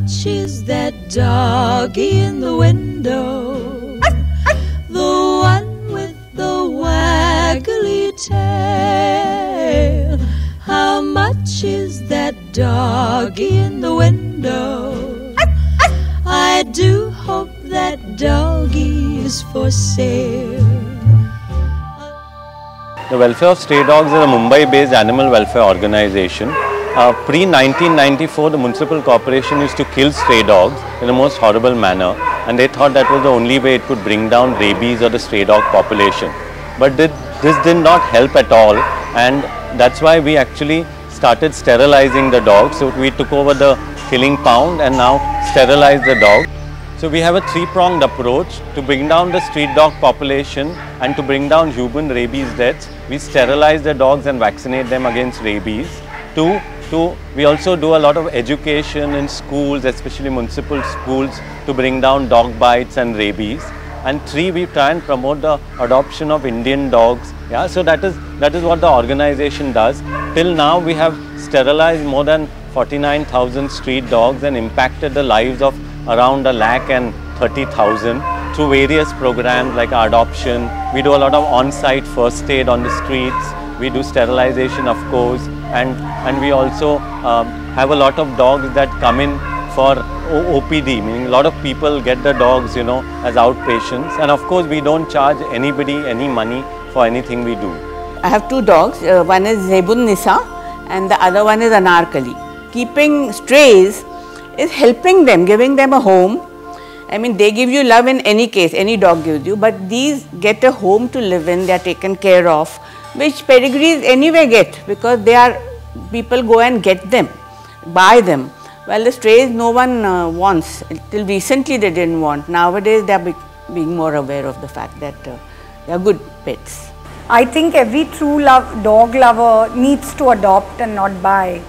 much is that doggy in the window? The one with the waggly tail. How much is that doggy in the window? I do hope that doggy is for sale. The Welfare of Stray Dogs is a Mumbai-based animal welfare organization. Pre-1994, the municipal corporation used to kill stray dogs in the most horrible manner, and they thought that was the only way it could bring down rabies or the stray dog population. But this did not help at all, and that's why we actually started sterilizing the dogs. So we took over the killing pound and now sterilize the dog. So we have a three-pronged approach to bring down the street dog population and to bring down human rabies deaths. We sterilize the dogs and vaccinate them against rabies. We also do a lot of education in schools, especially municipal schools, to bring down dog bites and rabies. And three, we try and promote the adoption of Indian dogs. Yeah, so that is what the organization does. Till now, we have sterilized more than 49,000 street dogs and impacted the lives of around 130,000 through various programs like adoption. We do a lot of on-site first aid on the streets. We do sterilization, of course, and we also have a lot of dogs that come in for OPD, meaning a lot of people get the dogs, as outpatients. And of course, we don't charge anybody any money for anything we do. I have two dogs. One is Zebun Nisa and the other one is Anarkali. Keeping strays is helping them, giving them a home. I mean, they give you love in any case, any dog gives you, but these get a home to live in, they are taken care of, which pedigrees anyway get, because people go and get them, buy them. Well, the strays no one wants. Till recently they didn't want. Nowadays they are being more aware of the fact that they are good pets. I think every true dog lover needs to adopt and not buy,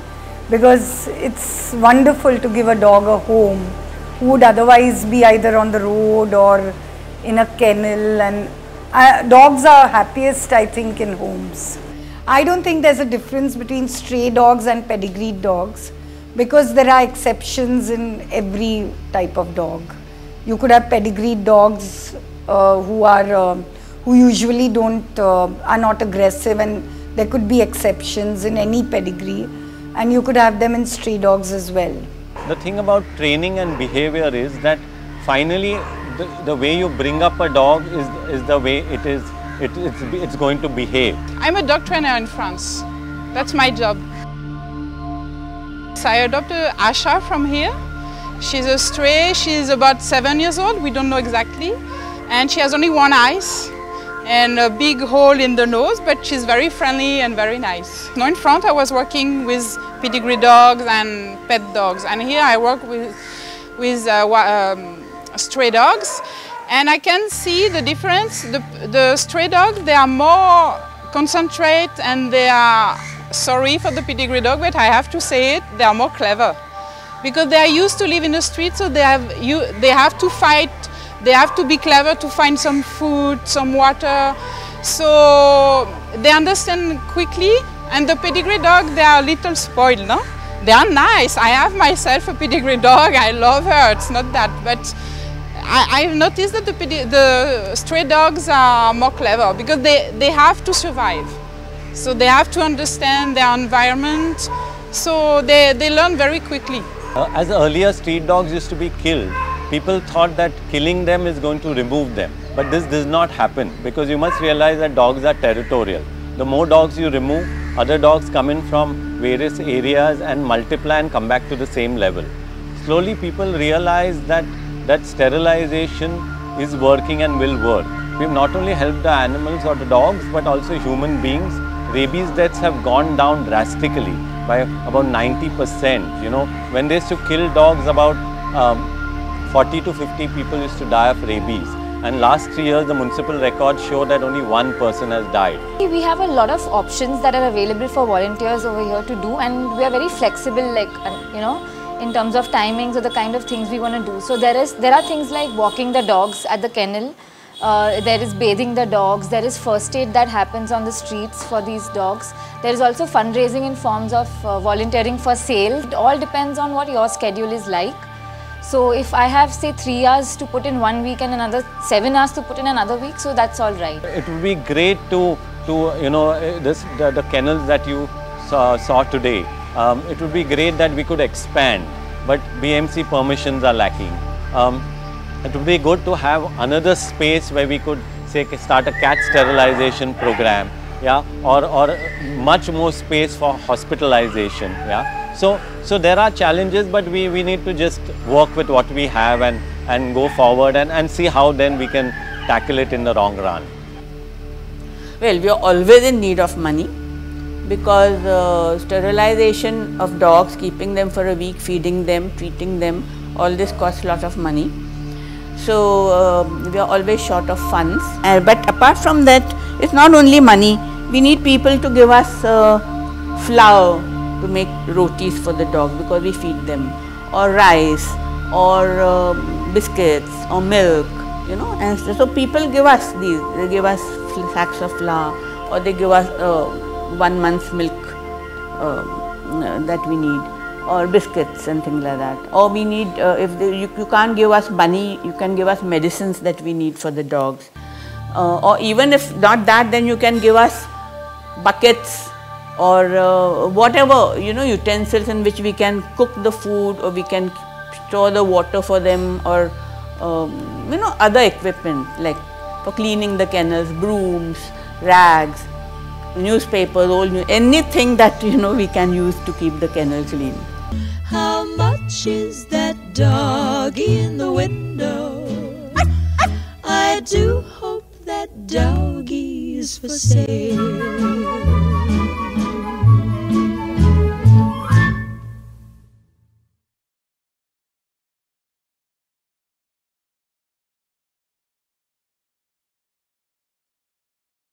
because it's wonderful to give a dog a home who would otherwise be either on the road or in a kennel, and dogs are happiest, I think, in homes. I don't think there's a difference between stray dogs and pedigreed dogs, because there are exceptions in every type of dog. You could have pedigreed dogs who usually are not aggressive, and there could be exceptions in any pedigree, and you could have them in stray dogs as well. The thing about training and behavior is that finally the way you bring up a dog is the way it's going to behave. I'm a dog trainer in France. That's my job. So I adopted Asha from here. She's a stray. She's about 7 years old. We don't know exactly. And she has only one eye and a big hole in the nose, but she's very friendly and very nice. Now in France, I was working with pedigree dogs and pet dogs, and here I work with stray dogs, and I can see the difference. The stray dogs, they are more concentrate and they are sorry for the pedigree dog, but I have to say it, they are more clever, because they are used to live in the street, so they have to fight. They have to be clever to find some food, some water, so they understand quickly. And the pedigree dog, they are a little spoiled, no? They are nice. I have myself a pedigree dog. I love her. It's not that, but I've noticed that the stray dogs are more clever, because they have to survive. So they have to understand their environment. So they learn very quickly. As earlier street dogs used to be killed, people thought that killing them is going to remove them. But this does not happen, because you must realize that dogs are territorial. The more dogs you remove, other dogs come in from various areas and multiply and come back to the same level. Slowly people realize that sterilization is working and will work. We've not only helped the animals or the dogs, but also human beings. Rabies deaths have gone down drastically by about 90%. When they used to kill dogs, about 40 to 50 people used to die of rabies. And last 3 years, the municipal records show that only one person has died. We have a lot of options that are available for volunteers over here to do, and we are very flexible, in terms of timings or the kind of things we want to do. So there are things like walking the dogs at the kennel, there is bathing the dogs, there is first aid that happens on the streets for these dogs. There is also fundraising in forms of volunteering for sale. It all depends on what your schedule is like. So if I have say 3 hours to put in 1 week and another 7 hours to put in another week, so that's all right. It would be great to you know, the kennels that you saw today. It would be great that we could expand, but BMC permissions are lacking. It would be good to have another space where we could say start a cat sterilization program, yeah, or much more space for hospitalization, yeah. So there are challenges, but we need to just work with what we have and go forward and see how then we can tackle it in the long run. Well, we are always in need of money, because sterilization of dogs, keeping them for a week, feeding them, treating them, all this costs a lot of money. So we are always short of funds. But apart from that, it's not only money. We need people to give us flour to make rotis for the dogs, because we feed them, or rice, or biscuits, or milk, you know. And so people give us these. They give us sacks of flour, or they give us 1 month's milk that we need, or biscuits and things like that. Or we need, you can't give us money, you can give us medicines that we need for the dogs. Or even if not that, then you can give us buckets or whatever, you know, utensils in which we can cook the food, or we can store the water for them, or you know, other equipment like for cleaning the kennels, brooms, rags, newspapers, anything that, you know, we can use to keep the kennel clean. How much is that doggy in the window? I do hope that doggy is for sale.